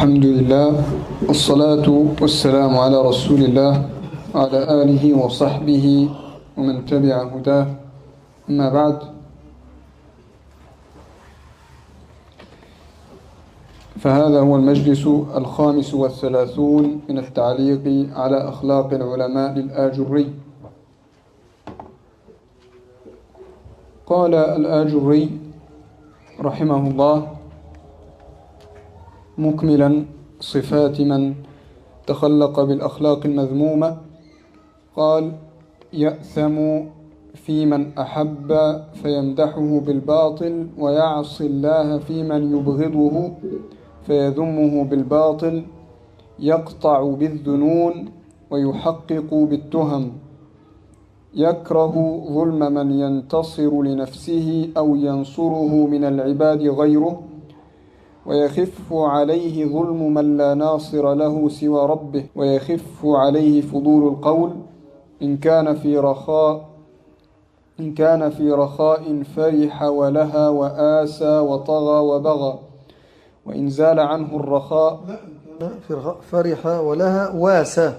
الحمد لله والصلاة والسلام على رسول الله وعلى آله وصحبه ومن تبع هداه. أما بعد، فهذا هو المجلس 35 من التعليق على أخلاق العلماء للآجري. قال الآجري رحمه الله مكملا صفات من تخلق بالأخلاق المذمومة، قال: يأثم في من أحب فيمدحه بالباطل، ويعصي الله في من يبغضه فيذمه بالباطل، يقطع بالذنون ويحقق بالتهم، يكره ظلم من ينتصر لنفسه أو ينصره من العباد غيره، ويخف عليه ظلم من لا ناصر له سوى ربه، ويخف عليه فضول القول إن كان في رخاء فرح ولها وآسى وطغى وبغى، وإن زال عنه الرخاء فرح ولها واسى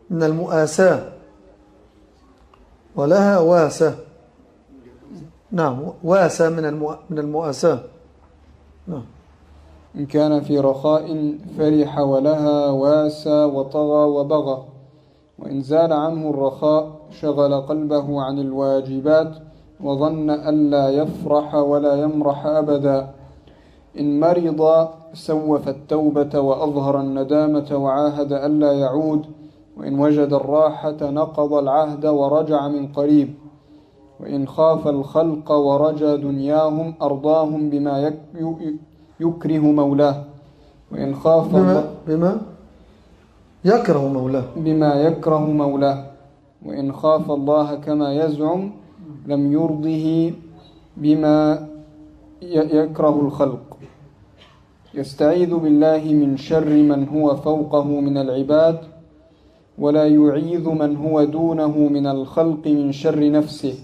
من المؤاساة، ولها واسى، نعم، واسى من المؤاساة. نعم. إن كان في رخاء فرح ولها واسى وطغى وبغى، وإن زال عنه الرخاء شغل قلبه عن الواجبات وظن ألا يفرح ولا يمرح أبدا. إن مرض سوف التوبة وأظهر الندامة وعاهد ألا يعود، وإن وجد الراحة نقض العهد ورجع من قريب. وإن خاف الخلق ورجى دنياهم أرضاهم بما يكره مولاه، وإن خاف بما يكره مولاه، وإن خاف الله كما يزعم لم يرضه بما يكره الخلق. يستعيذ بالله من شر من هو فوقه من العباد، ولا يعيذ من هو دونه من الخلق من شر نفسه.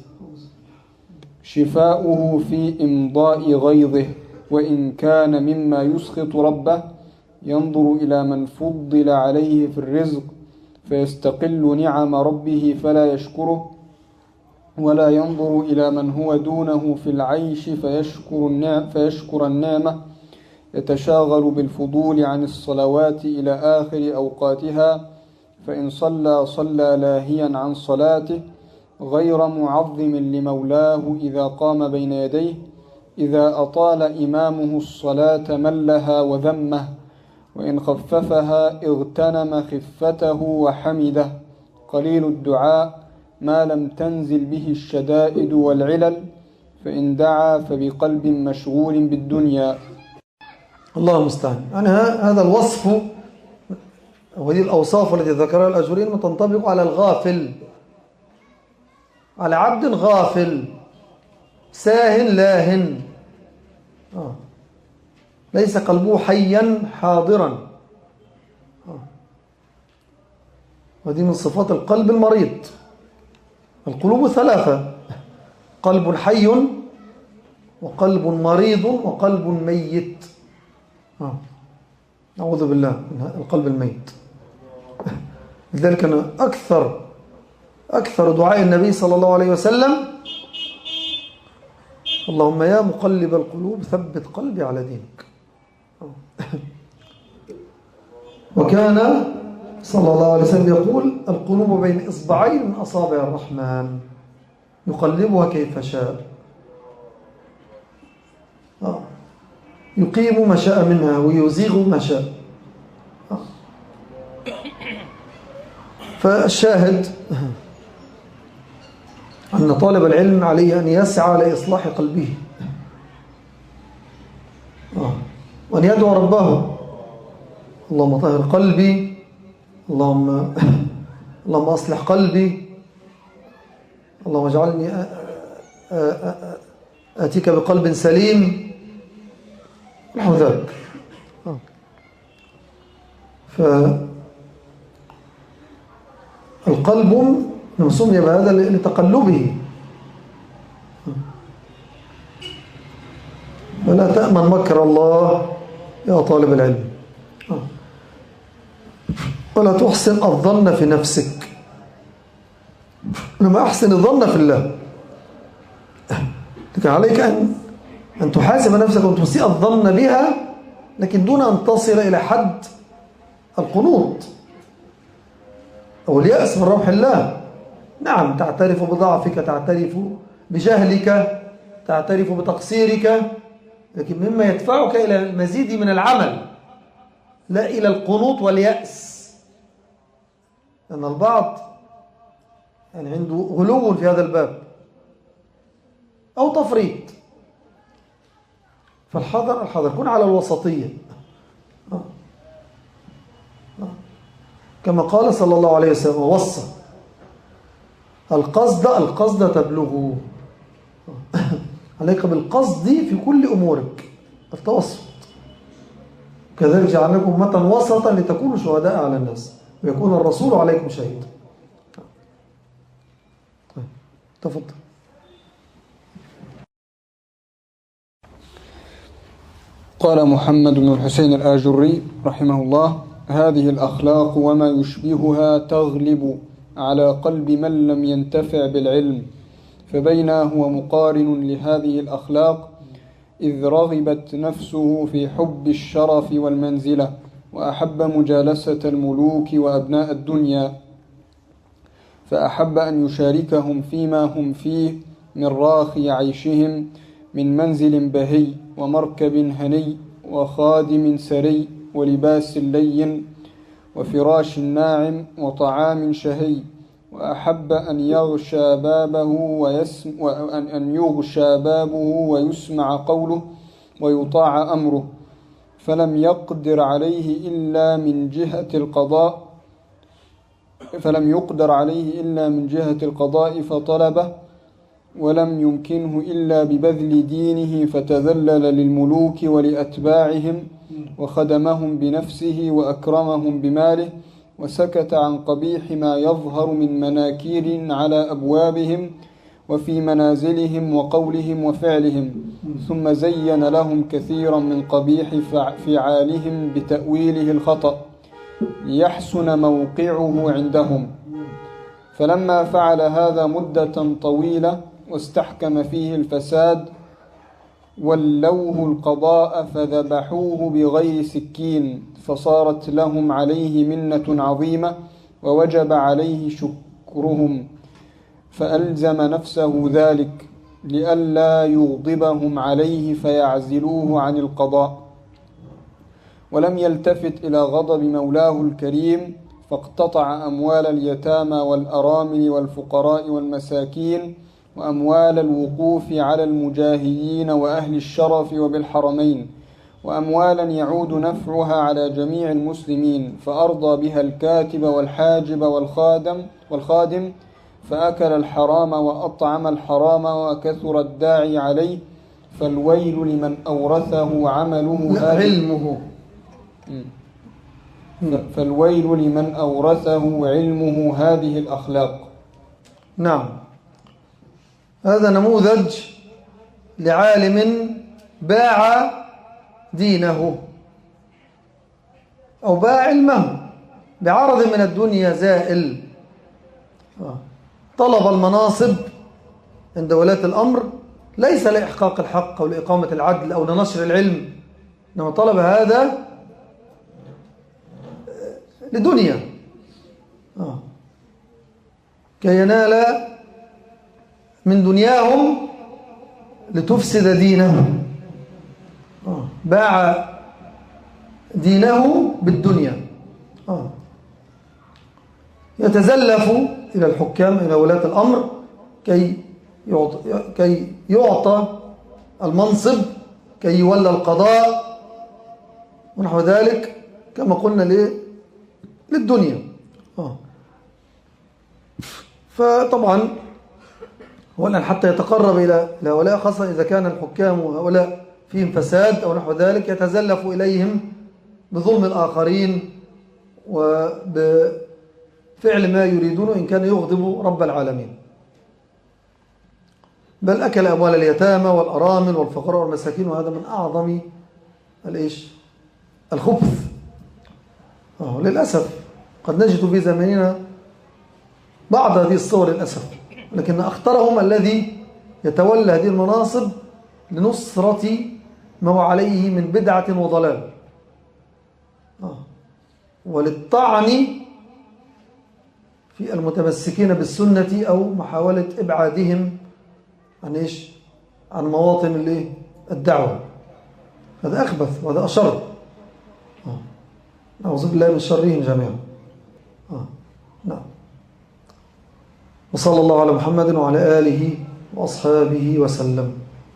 شفاؤه في إمضاء غيظه، وإن كان مما يسخط ربه ينظر إلى من فضل عليه في الرزق فيستقل نعم ربه فلا يشكره، ولا ينظر إلى من هو دونه في العيش فيشكر النعمة. يتشاغل بالفضول عن الصلوات إلى آخر أوقاتها، فإن صلى لاهيا عن صلاته غير معظم لمولاه إذا قام بين يديه. إذا أطال إمامه الصلاة ملها وذمه، وإن خففها اغتنم خفته وحمده. قليل الدعاء ما لم تنزل به الشدائد والعلل، فإن دعا فبقلب مشغول بالدنيا. الله المستعان. يعني هذا الوصف وهذه الأوصاف التي ذكرها الأجرين تنطبق على الغافل، على عبد غافل ساهن لاهن، ليس قلبه حيا حاضرا. وهذه من صفات القلب المريض. القلوب ثلاثة: قلب حي، وقلب مريض، وقلب ميت. نعوذ بالله من القلب الميت. لذلك أنا أكثر دعاء النبي صلى الله عليه وسلم: اللهم يا مقلب القلوب ثبت قلبي على دينك. وكان صلى الله عليه وسلم يقول: القلوب بين إصبعين من أصابع الرحمن يقلبها كيف شاء، يقيم ما شاء منها ويزيغ ما شاء. فالشاهد أن طالب العلم عليه أن يسعى لإصلاح قلبه، وأن يدعو ربه: اللهم طهر قلبي، اللهم أصلح قلبي، اللهم اجعلني آتيك بقلب سليم، نحو ذلك. فالقلب سمي بهذا لتقلبه، فلا تأمن مكر الله يا طالب العلم. ولا تحسن الظن في نفسك، إنما أحسن الظن في الله. لكن عليك أن تحاسب نفسك وأن تسيء الظن بها، لكن دون أن تصل إلى حد القنوط أو اليأس من روح الله. نعم، تعترف بضعفك، تعترف بجهلك، تعترف بتقصيرك، لكن مما يدفعك إلى المزيد من العمل، لا إلى القنوط واليأس. لأن البعض يعني عنده غلو في هذا الباب أو تفريط. فالحذر كن على الوسطية، كما قال صلى الله عليه وسلم ووصى: القصد تبلغه. عليك بالقصد في كل أمورك، التوسط. كذلك جعلناكم أمة وسطا لتكونوا شهداء على الناس ويكون الرسول عليكم شهيدا. تفضل. قال محمد بن الحسين الآجري رحمه الله: هذه الأخلاق وما يشبهها تغلب على قلب من لم ينتفع بالعلم، فبينا هو مقارن لهذه الأخلاق إذ رغبت نفسه في حب الشرف والمنزلة، وأحب مجالسة الملوك وأبناء الدنيا، فأحب أن يشاركهم فيما هم فيه من راخي عيشهم، من منزل بهي ومركب هني وخادم سري ولباس لين وفراش ناعم وطعام شهي، وأحب أن يغشى بابه ويسمع قوله ويطاع أمره، فلم يقدر عليه إلا من جهة القضاء فطلبه، ولم يمكنه إلا ببذل دينه فتذلل للملوك ولأتباعهم وخدمهم بنفسه وأكرمهم بماله، وسكت عن قبيح ما يظهر من مناكير على أبوابهم وفي منازلهم وقولهم وفعلهم، ثم زين لهم كثيرا من قبيح فعالهم بتأويله الخطأ ليحسن موقعه عندهم. فلما فعل هذا مدة طويلة واستحكم فيه الفساد ولوه القضاء فذبحوه بغير سكين، فصارت لهم عليه منة عظيمة ووجب عليه شكرهم، فألزم نفسه ذلك لئلا يغضبهم عليه فيعزلوه عن القضاء، ولم يلتفت إلى غضب مولاه الكريم، فاقتطع أموال اليتامى والأرامل والفقراء والمساكين وأموال الوقوف على المجاهدين وأهل الشرف وبالحرمين، وأموالا يعود نفعها على جميع المسلمين، فأرضى بها الكاتب والحاجب والخادم، فأكل الحرام وأطعم الحرام وكثر الداعي عليه، فالويل لمن أورثه علمه هذه الأخلاق. نعم، هذا نموذج لعالم باع دينه أو باع علمه بعرض من الدنيا زائل. طلب المناصب عند ولاة الأمر ليس لإحقاق الحق أو لإقامة العدل أو لنشر العلم، إنما طلب هذا لدنيا كي ينال من دنياهم لتفسد دينه. باع دينه بالدنيا. يتزلف إلى الحكام، إلى ولاة الأمر كي يعطى المنصب، كي يولى القضاء ونحو ذلك، كما قلنا للدنيا. فطبعا هو الآن حتى يتقرب إلى هؤلاء، خاصة إذا كان الحكام وهؤلاء فيهم فساد أو نحو ذلك، يتزلف إليهم بظلم الآخرين وبفعل ما يريدون إن كان يغضب رب العالمين. بل أكل أموال اليتامى والأرامل والفقراء والمساكين، وهذا من أعظم الخبث. للأسف قد نجد في زماننا بعض هذه الصور للأسف، لكن أخطرهم الذي يتولى هذه المناصب لنصرة ما هو عليه من بدعة وضلال، وللطعن في المتمسكين بالسنة أو محاولة إبعادهم عن عن مواطن الدعوة. هذا أخبث وهذا أشر. نعوذ بالله من شرهم جميعا. نعم. وصلى الله على محمد وعلى آله وأصحابه وسلم.